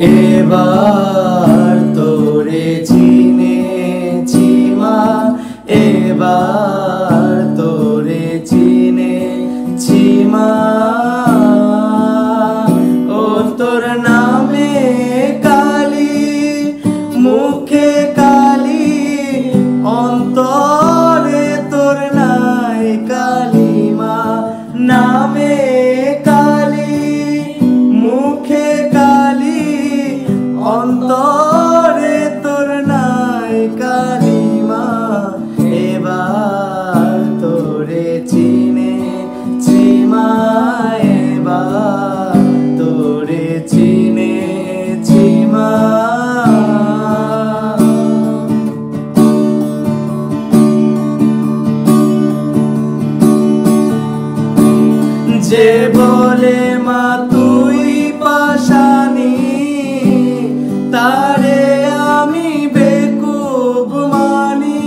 এবার তোরে চিনেছি মা, এবার তোরে চিনেছি মা। ও তোর নামে কালি, মুখে কালি, অন্তরে তোর নাই কালিমা। নামে কালি, মুখে কালি, অন্তরে তোর নাই কালিমা। এবার তোরে চিনেছি মা, এবার তোরে চিনেছি মা। যে বলে মা তুই পাশানি, তারে আমি বেকুব মানি।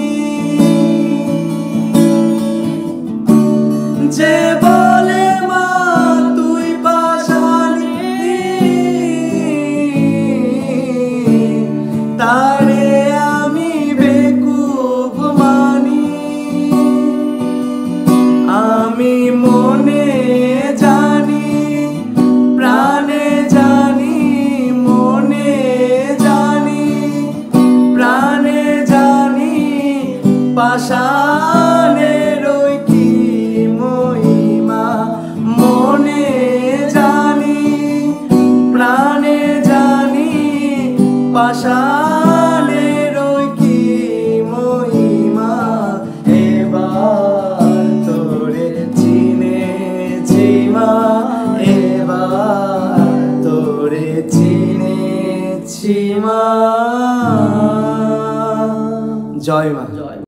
যে বলে মা তুই পাশানি, তারে আমি বেকুব মানি। আমি মনে জানি, প্রাণে জানি, মনে জানি, প্রাণে জানি, পাষাণের কি মহিমা। মনে জানি, প্রাণে জানি, পাষাণের কি মহিমা। এবার তোরে চিনেছি মা, এবার তোরে চিনেছি মা। জয় মা।